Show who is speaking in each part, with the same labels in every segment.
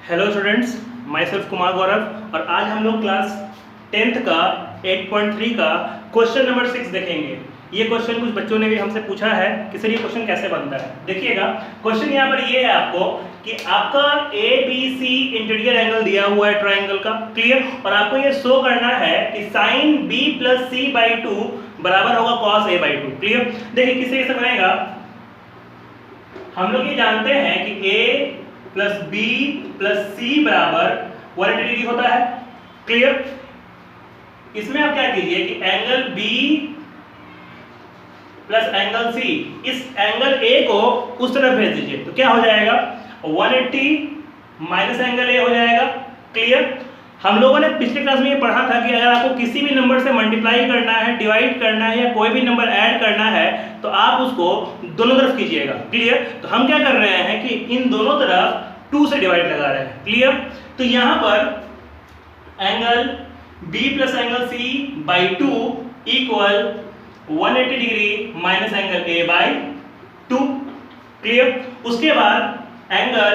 Speaker 1: Hello students, myself Kumar Gaurav और आज हम लोग क्लास 10th का 8.3 का क्वेश्चन नंबर 6 देखेंगे। ये क्वेश्चन कुछ बच्चों ने भी हमसे पूछा है कि सर ये क्वेश्चन कैसे बनता है। देखिएगा, क्वेश्चन यहाँ पर ये है आपको कि आपका ABC इंटीरियर एंगल दिया हुआ है ट्राइंगल का, क्लियर, और आपको ये शो करना है कि साइन B + C/2 बराबर होगा cos A/2, क्लियर। देखिए किस तरीके से बनेगा, हम लोग ये जानते हैं कि A + B + C बराबर 180 डिग्री होता है, क्लियर। इसमें आप क्या कीजिए कि angle B plus angle C, इस एंगल A को उस तरफ भेज दीजिए तो क्या हो जाएगा 180 माइनस एंगल A हो जाएगा, क्लियर। हम लोगों ने पिछले क्लास में ये पढ़ा था कि अगर आपको किसी भी नंबर से मल्टीप्लाई करना है, डिवाइड करना है या कोई भी नंबर ऐड करना है तो आप उसको दोनों तरफ कीजिएगा, क्लियर। तो हम क्या कर रहे हैं कि इन दोनों तरफ 2 से डिवाइड लगा रहे हैं, क्लियर। तो यहाँ पर angle B + angle C/2 equal 180 degree minus angle A/2, clear. उसके बाद एंगल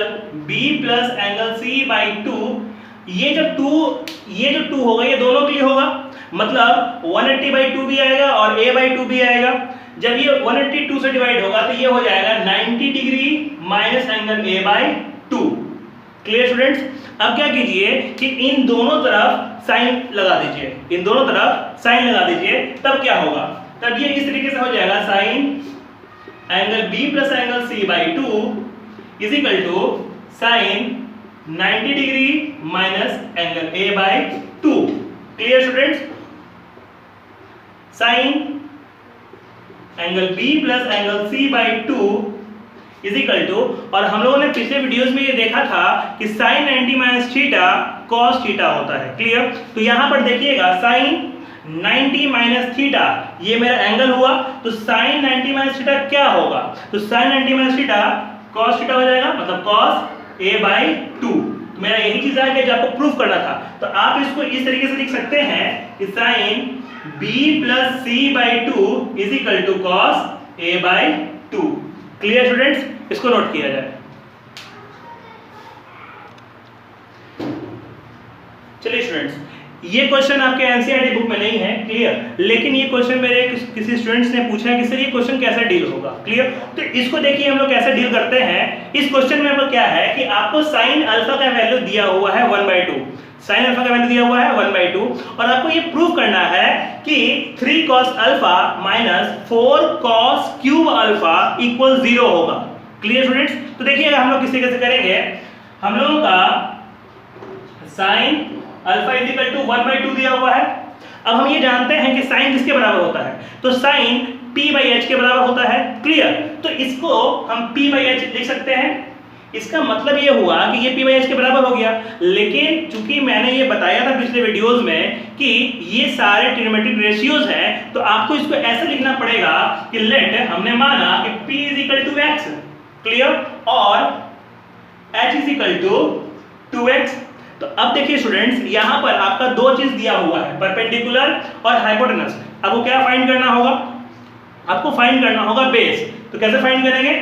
Speaker 1: B + एंगल C/2, ये जो 2 होगा ये दोनों के लिए होगा, मतलब 180/2 भी आएगा और A/2 भी आएगा। जब ये 180 2 से डिवाइड होगा तो ये हो जाएगा 90 degree minus angle A/2, clear students. अब क्या कीजिए कि इन दोनों तरफ साइन लगा दीजिए, इन दोनों तरफ साइन लगा दीजिए, तब क्या होगा, तब ये इस तरीके से हो जाएगा sine angle B + angle C/2 is equal to sine 90 degree minus angle A/2, clear students. Sine angle B + angle C/2 is equal to, और हम लोगों ने पिछले वीडियोस में ये देखा था कि साइन 90 - थीटा cos थीटा होता है, क्लियर। तो यहां पर देखिएगा साइन 90 - थीटा ये मेरा एंगल हुआ, तो साइन 90 - थीटा क्या होगा, तो साइन 90 - थीटा cos थीटा हो जाएगा, मतलब cos A/2। तो मेरा यही चीज है कि जो आपको प्रूफ करना था, तो आप इसको इस तरीके से लिख सकते हैं कि sine B + C/2 is equal to cos A/2, clear students. इसको नोट किया जाए। चलिए स्टूडेंट्स, ये क्वेश्चन आपके एनसीईआरटी बुक में नहीं है, क्लियर, लेकिन ये क्वेश्चन मेरे किसी स्टूडेंट्स ने पूछा कि सर ये क्वेश्चन कैसे डील होगा, क्लियर। तो इसको देखिए हम लोग कैसे डील करते हैं। इस क्वेश्चन में आपको क्या है कि आपको साइन अल्फा का वैल्यू दिया हुआ है 1/2, साइन अल्फा का वैल्यू दिया हुआ है 1/2, और आपको ये प्रूव करना है कि 3 cos अल्फा - 4 cos³ अल्फा = 0 होगा, क्लियर स्टूडेंट्स। तो देखिएगा हम लोग किस तरीके से करेंगे, हम लोगों का साइन अल्फा = 1/2 दिया हुआ है। अब हम ये जानते हैं कि साइन किसके बराबर होता है, तो साइन P/h के बराबर होता है, क्लियर। तो इसको हम P/h लिख सकते हैं। इसका मतलब ये हुआ कि ये P/h के बराबर हो गया, लेकिन चूंकि मैंने ये बताया था पिछले वीडियोस में कि ये सारे ट्रिग्नोमेट्रिक रेशियोज हैं, तो आपको इसको ऐसे लिखना पड़ेगा कि लेट, हमने माना कि P = x, क्लियर, और h = 2x। तो अब देखिए स्टूडेंट्स, यहां पर आपका 2 चीज दिया हुआ है, परपेंडिकुलर और हाइपोटेनस। आपको क्या फाइंड करना होगा, आपको फाइंड करना होगा बेस। तो कैसे फाइंड करेंगे,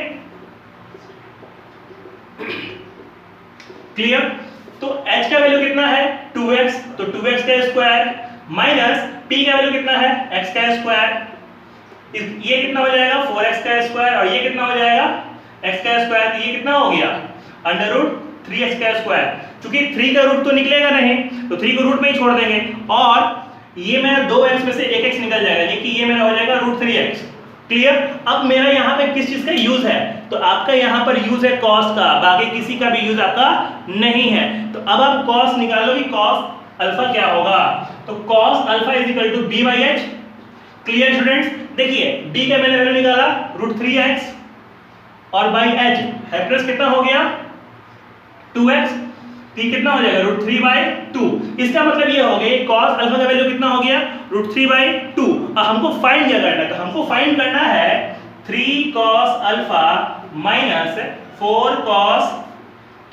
Speaker 1: क्लियर। तो h का वैल्यू कितना है 2x, तो 2x का स्क्वायर माइनस p का वैल्यू कितना है x का स्क्वायर, ये कितना हो जाएगा 4x का स्क्वायर, और ये कितना हो जाएगा x का स्क्वायर, तो ये कितना हो गया √3x का स्क्वायर। क्योंकि 3 का रूट तो निकलेगा नहीं, तो 3 को रूट में ही छोड़ देंगे, और ये मेरा 2x में से 1x निकल जाएगा, ये मेरा हो जाएगा √3x, क्लियर। अब मेरा यहाँ पे किस चीज का यूज है, तो आपका यहाँ पर यूज है cos का, बाकी किसी का भी यूज आपका नहीं है। तो अब आप cos निकालो कि cos अल्फा क्या होगा, तो cos alpha = B/h, clear students. देखिए b का मैंने वैल्यू निकाला √3x, और बाई h हैप्पीनेस कितना हो गया 2x, t कितना हो जाएगा √3/2। इसका मतलब ये हो गया cos अल्फा का वैल्यु कितना हो गया √3/2। अब हमको फाइंड क्या करना है, तो हमको फाइंड करना है 3 cos alpha - 4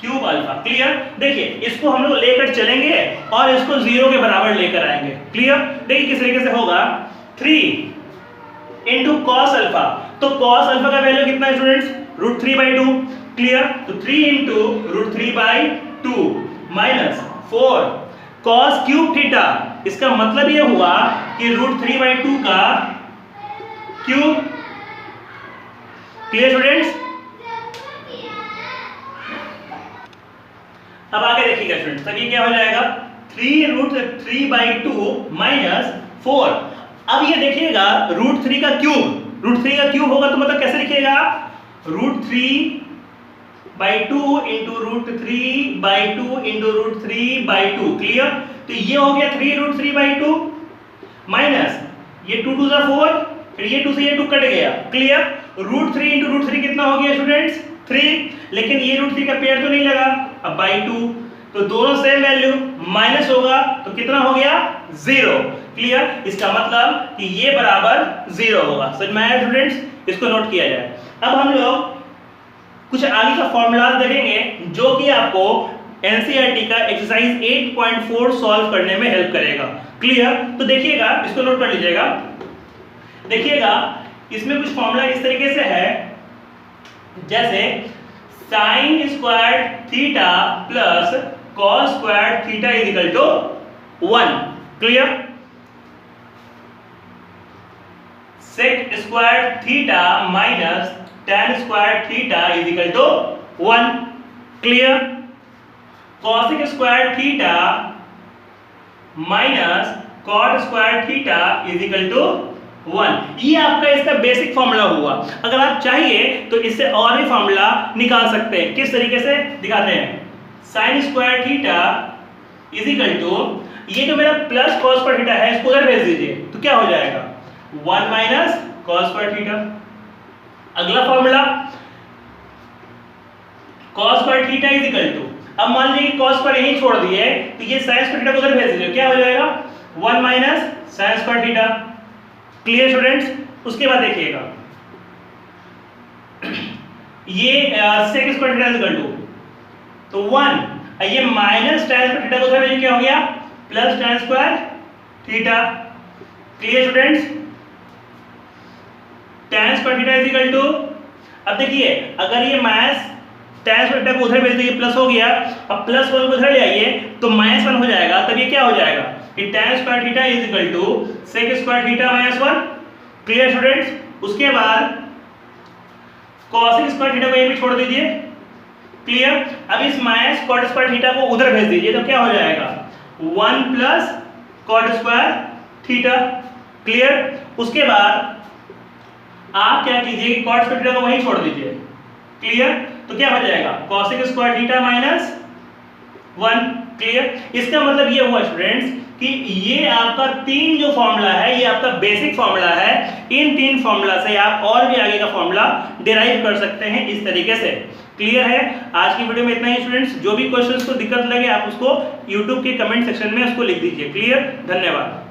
Speaker 1: cos³ alpha, clear. देखिए इसको हम लोग लेकर चलेंगे और इसको 0 के बराबर लेकर आएंगे, क्लियर। देखिए किस तरीके से होगा, 3 × cos अल्फा, तो cos अल्फा का वैल्यू कितना है स्टूडेंट्स √3/2, क्लियर। तो 3 × √3/2 2 माइनस 4 cos क्यूब थीटा। इसका मतलब ये हुआ कि √3/2 का क्यूब। Clear students? अब आगे देखिएगा स्टूडेंट्स, तब ये क्या हो जाएगा 3√3/2 माइनस 4। अब ये देखिएगा √3 का क्यूब, √3 का क्यूब होगा तो मतलब कैसे लिखिएगा √3/2 इंटू √3/2 इंटू √3/2। क्लियर? तो ये हो गया 3√3/2 माइनस ये 2 2 4, फिर ये 2 से ये 2 कट गया। क्लियर? √3 इंटू √3 कितना हो गया स्टूडेंट्स 3, लेकिन ये √3 का पेड़ तो नहीं लगा, अब बाई 2, तो दोनों सेम वैल्यू, माइनस होगा तो कितना हो गया 0। क्लियर? इसका मतलब कि ये बराबर 0 होगा। समझ में आया स्टूडेंट्स? इसको नोट किया जाए। अब हम लोग कुछ आगे का फॉर्मूलाज देखेंगे जो कि आपको एनसीईआरटी का एक्सरसाइज 8.4 सॉल्व करने में हेल्प करेगा। क्लियर? तो देखिएगा, इसको नोट कर लीजिएगा। देखिएगा इसमें कुछ फॉर्मूला इस तरीके से है, जैसे sin square theta plus cos square theta is equal to 1। Clear? sec square theta minus tan square theta is equal to 1। Clear? cosec square theta minus cot square theta is equal to 1। ये आपका इसका basic formula हुआ। अगर आप चाहिए तो इससे और भी फॉर्मूला निकाल सकते हैं। किस तरीके से दिखाते हैं, sin square theta is equal to, ये जो मेरा प्लस cos स्क्वायर थीटा है इसको उधर भेज दीजिए तो क्या हो जाएगा 1 माइनस cos स्क्वायर थीटा। अगला formula cos square theta is equal to, अब मान लीजिए कि cos स्क्वायर यहीं छोड़ दिए तो ये sin स्क्वायर थीटा को उधर भेज दीजिए, क्या हो जाएगा 1 minus sin square theta. Clear students? उसके बाद देखिएगा ये sec square theta is equal to तो 1, ये माइनस tan स्क्वायर थीटा को उधर भेजिए, क्या हो गया plus tan square theta. Clear students? tan square theta is equal to, अब देखिए अगर ये माइनस tan स्क्वायर थीटा को उधर भेज दिए प्लस हो गया, अब प्लस 1 को उधर ले आइए तो माइनस 1 हो जाएगा, तब ये क्या हो जाएगा कि tan square theta is equal to sec square theta minus 1। Clear students? उसके बाद cosec स्क्वायर थीटा को ये भी छोड़ दीजिए। क्लियर? अब इस माइनस cot स्क्वायर थीटा को उधर भेज दीजिए तो क्या हो जाएगा 1 plus cot square theta. Clear? उसके बाद आप क्या कीजिए कि cot स्क्वायर थीटा को वहीं छोड़ दीजिए। क्लियर? तो क्या हो जाएगा cosec square theta minus 1। Clear? इसका मतलब ये हुआ स्टूडेंट्स कि ये आपका 3 जो फॉर्मूला है ये आपका बेसिक फॉर्मूला है। इन 3 फॉर्मूला से आप और भी आगे का फॉर्मूला डिराइव कर सकते हैं इस तरीके से। क्लियर है? आज की वीडियो में इतना ही स्टूडेंट्स। जो भी क्वेश्चंस को दिक्कत लगे आप उसको YouTube के कमेंट सेक्शन में उसको लिख दीजिए। क्लियर? धन्यवाद।